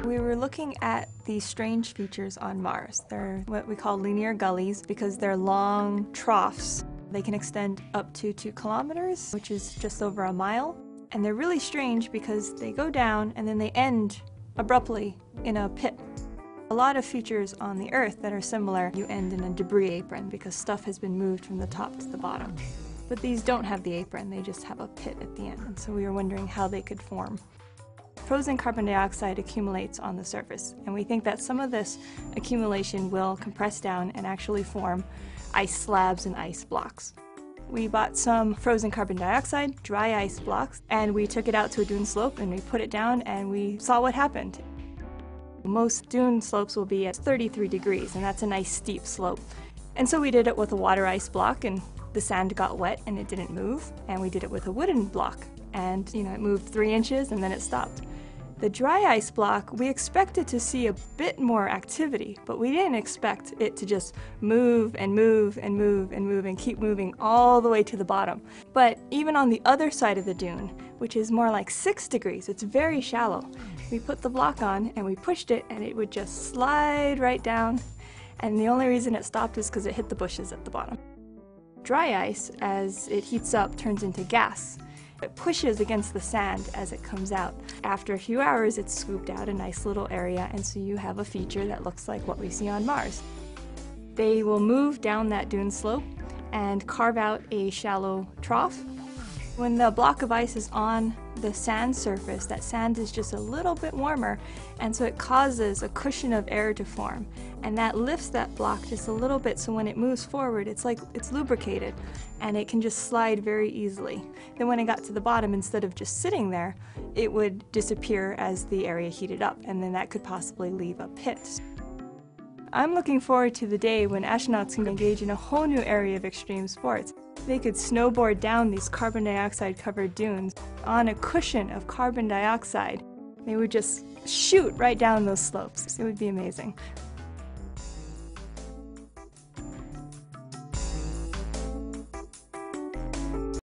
We were looking at these strange features on Mars. They're what we call linear gullies because they're long troughs. They can extend up to 2 kilometers, which is just over a mile. And they're really strange because they go down and then they end abruptly in a pit. A lot of features on the Earth that are similar, you end in a debris apron because stuff has been moved from the top to the bottom. But these don't have the apron, they just have a pit at the end. And so we were wondering how they could form. Frozen carbon dioxide accumulates on the surface, and we think that some of this accumulation will compress down and actually form ice slabs and ice blocks. We bought some frozen carbon dioxide, dry ice blocks, and we took it out to a dune slope and we put it down and we saw what happened. Most dune slopes will be at 33 degrees, and that's a nice steep slope. And so we did it with a water ice block, and the sand got wet and it didn't move, and we did it with a wooden block, and it moved 3 inches and then it stopped. The dry ice block, we expected to see a bit more activity, but we didn't expect it to just move and move and move and move and keep moving all the way to the bottom. But even on the other side of the dune, which is more like 6 degrees, it's very shallow, we put the block on and we pushed it and it would just slide right down, and the only reason it stopped is because it hit the bushes at the bottom. Dry ice, as it heats up, turns into gas. It pushes against the sand as it comes out. After a few hours, it's scooped out a nice little area, and so you have a feature that looks like what we see on Mars. They will move down that dune slope and carve out a shallow trough. When the block of ice is on the sand surface, that sand is just a little bit warmer, and so it causes a cushion of air to form, and that lifts that block just a little bit, so when it moves forward, it's like it's lubricated and it can just slide very easily. Then when it got to the bottom, instead of just sitting there, it would disappear as the area heated up, and then that could possibly leave a pit. I'm looking forward to the day when astronauts can engage in a whole new area of extreme sports. They could snowboard down these carbon dioxide covered dunes on a cushion of carbon dioxide. They would just shoot right down those slopes. It would be amazing.